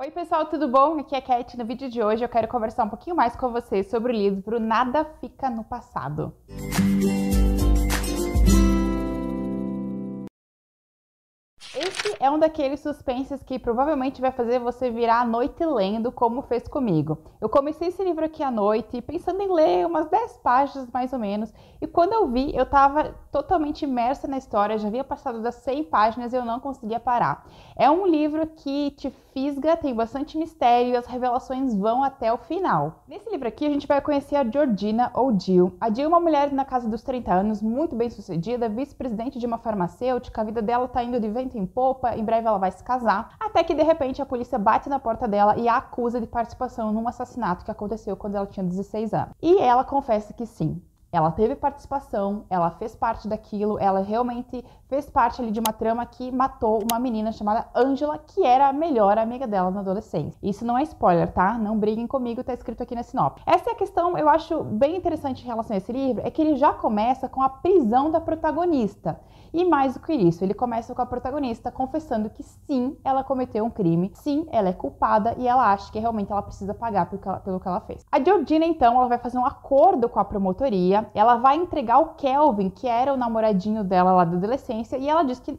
Oi pessoal, tudo bom? Aqui é a Cat. No vídeo de hoje eu quero conversar um pouquinho mais com vocês sobre o livro Nada Fica no Passado. Esse é um daqueles suspenses que provavelmente vai fazer você virar a noite lendo, como fez comigo. Eu comecei esse livro aqui à noite, pensando em ler umas 10 páginas mais ou menos, e quando eu vi, eu estava totalmente imersa na história, já havia passado das 100 páginas e eu não conseguia parar. É um livro que te fisga, tem bastante mistério e as revelações vão até o final. Nesse livro aqui a gente vai conhecer a Georgina ou Jill. A Jill é uma mulher na casa dos 30 anos, muito bem sucedida, vice-presidente de uma farmacêutica, a vida dela está indo de vento em popa, em breve ela vai se casar, até que de repente a polícia bate na porta dela e a acusa de participação num assassinato que aconteceu quando ela tinha 16 anos. E ela confessa que sim. Ela teve participação, ela fez parte daquilo, ela realmente fez parte ali de uma trama que matou uma menina chamada Angela, que era a melhor amiga dela na adolescência. Isso não é spoiler, tá? Não briguem comigo, tá escrito aqui na sinopse. Essa é a questão, eu acho bem interessante em relação a esse livro, é que ele já começa com a prisão da protagonista. E mais do que isso, ele começa com a protagonista confessando que sim, ela cometeu um crime, sim, ela é culpada e ela acha que realmente ela precisa pagar pelo que ela fez. A Georgina, então, ela vai fazer um acordo com a promotoria, ela vai entregar o Kelvin, que era o namoradinho dela lá da adolescência, e ela diz que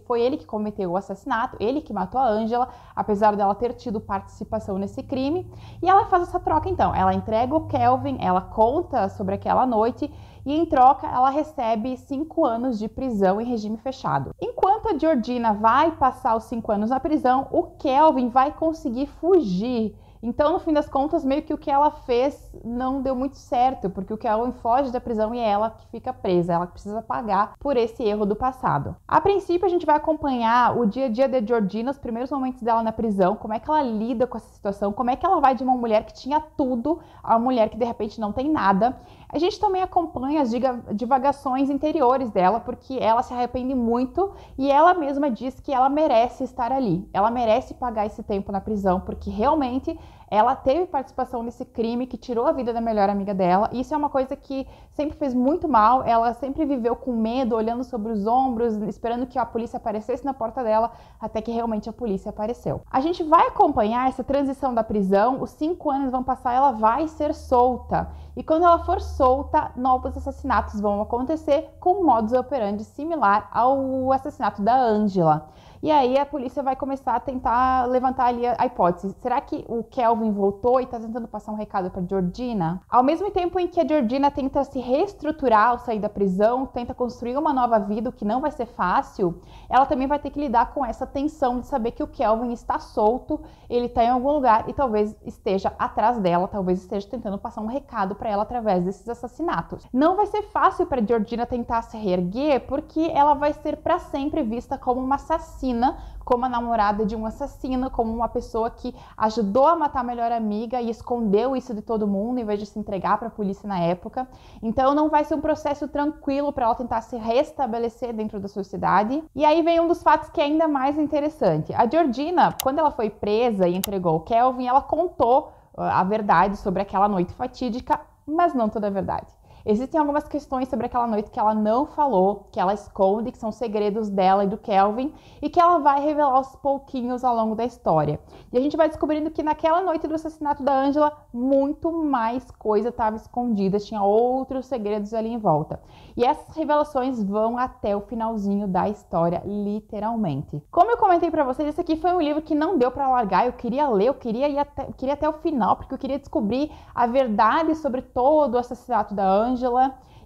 foi ele que cometeu o assassinato, ele que matou a Angela, apesar dela ter tido participação nesse crime, e ela faz essa troca então, ela entrega o Kelvin, ela conta sobre aquela noite, e em troca ela recebe 5 anos de prisão em regime fechado. Enquanto a Georgina vai passar os 5 anos na prisão, o Kelvin vai conseguir fugir. Então, no fim das contas, meio que o que ela fez não deu muito certo, porque o Kelvin foge da prisão e é ela que fica presa, ela que precisa pagar por esse erro do passado. A princípio, a gente vai acompanhar o dia a dia da Georgina, os primeiros momentos dela na prisão, como é que ela lida com essa situação, como é que ela vai de uma mulher que tinha tudo a uma mulher que de repente não tem nada. A gente também acompanha as divagações interiores dela, porque ela se arrepende muito e ela mesma diz que ela merece estar ali. Ela merece pagar esse tempo na prisão, porque realmente ela teve participação nesse crime que tirou a vida da melhor amiga dela. E isso é uma coisa que sempre fez muito mal. Ela sempre viveu com medo, olhando sobre os ombros, esperando que a polícia aparecesse na porta dela, até que realmente a polícia apareceu. A gente vai acompanhar essa transição da prisão, os 5 anos vão passar, ela vai ser solta. E quando ela for solta, novos assassinatos vão acontecer com um modus operandi similar ao assassinato da Angela. E aí a polícia vai começar a tentar levantar ali a hipótese. Será que o Kelvin voltou e está tentando passar um recado para Georgina? Ao mesmo tempo em que a Georgina tenta se reestruturar ao sair da prisão, tenta construir uma nova vida, o que não vai ser fácil, ela também vai ter que lidar com essa tensão de saber que o Kelvin está solto, ele está em algum lugar e talvez esteja atrás dela, talvez esteja tentando passar um recado para ela através desses assassinatos. Não vai ser fácil para Georgina tentar se reerguer, porque ela vai ser para sempre vista como uma assassina, como a namorada de um assassino, como uma pessoa que ajudou a matar a melhor amiga e escondeu isso de todo mundo em vez de se entregar para a polícia na época. Então não vai ser um processo tranquilo para ela tentar se restabelecer dentro da sociedade. E aí vem um dos fatos que é ainda mais interessante. A Georgina, quando ela foi presa e entregou o Kelvin, ela contou a verdade sobre aquela noite fatídica, mas não toda a verdade. Existem algumas questões sobre aquela noite que ela não falou, que ela esconde, que são segredos dela e do Kelvin, e que ela vai revelar aos pouquinhos ao longo da história. E a gente vai descobrindo que naquela noite do assassinato da Angela, muito mais coisa estava escondida, tinha outros segredos ali em volta. E essas revelações vão até o finalzinho da história, literalmente. Como eu comentei pra vocês, esse aqui foi um livro que não deu pra largar, eu queria ler, eu queria ir até o final, porque eu queria descobrir a verdade sobre todo o assassinato da Angela.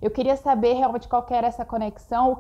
Eu queria saber realmente qual que era essa conexão,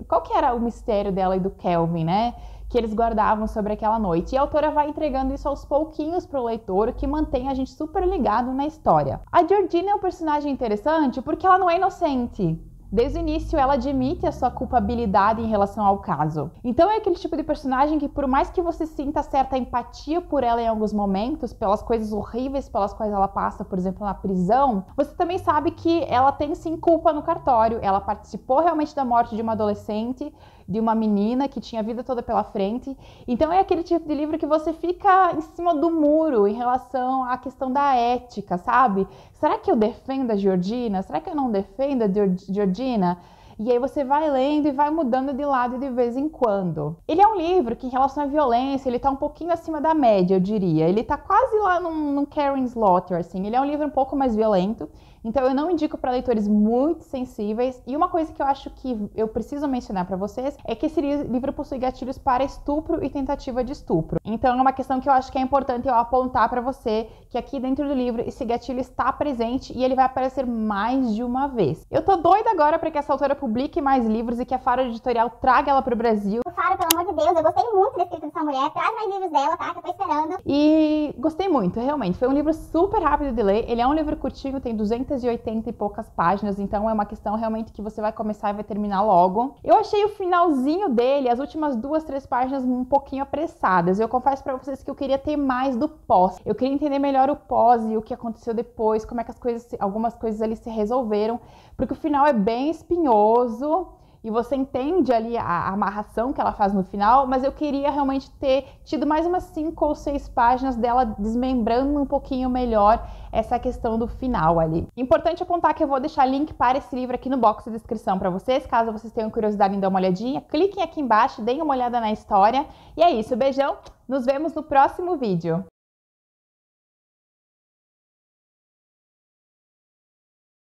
qual que era o mistério dela e do Kelvin, né? Que eles guardavam sobre aquela noite. E a autora vai entregando isso aos pouquinhos para o leitor, o que mantém a gente super ligado na história. A Georgina é um personagem interessante porque ela não é inocente. Desde o início, ela admite a sua culpabilidade em relação ao caso. Então é aquele tipo de personagem que, por mais que você sinta certa empatia por ela em alguns momentos, pelas coisas horríveis pelas quais ela passa, por exemplo, na prisão, você também sabe que ela tem sim culpa no cartório. Ela participou realmente da morte de uma adolescente, de uma menina que tinha a vida toda pela frente. Então é aquele tipo de livro que você fica em cima do muro em relação à questão da ética, sabe? Será que eu defendo a Georgina? Será que eu não defendo a Georgina? e aí você vai lendo e vai mudando de lado de vez em quando. Ele é um livro que, em relação à violência, ele tá um pouquinho acima da média, eu diria. Ele tá quase lá num Karen Slaughter, assim. Ele é um livro um pouco mais violento, então eu não indico para leitores muito sensíveis. E uma coisa que eu acho que eu preciso mencionar para vocês é que esse livro possui gatilhos para estupro e tentativa de estupro. Então é uma questão que eu acho que é importante eu apontar para você, que aqui dentro do livro esse gatilho está presente e ele vai aparecer mais de uma vez. Eu tô doida agora para que essa autora publique mais livros e que a Faro Editorial traga ela pro Brasil. Faro, pelo amor de Deus, eu gostei muito da escrita dessa mulher. Traz mais livros dela, tá? Que eu tô esperando. E gostei muito, realmente. Foi um livro super rápido de ler. Ele é um livro curtinho, tem 280 e poucas páginas, então é uma questão realmente que você vai começar e vai terminar logo. Eu achei o finalzinho dele, as últimas 2, 3 páginas, um pouquinho apressadas. Eu confesso pra vocês que eu queria ter mais do pós. Eu queria entender melhor o pós e o que aconteceu depois, como é que algumas coisas ali se resolveram, porque o final é bem espinhoso. E você entende ali a amarração que ela faz no final, mas eu queria realmente ter tido mais umas 5 ou 6 páginas dela desmembrando um pouquinho melhor essa questão do final ali. Importante apontar que eu vou deixar link para esse livro aqui no box de descrição para vocês, caso vocês tenham curiosidade em dar uma olhadinha. Cliquem aqui embaixo, deem uma olhada na história. E é isso, beijão, nos vemos no próximo vídeo.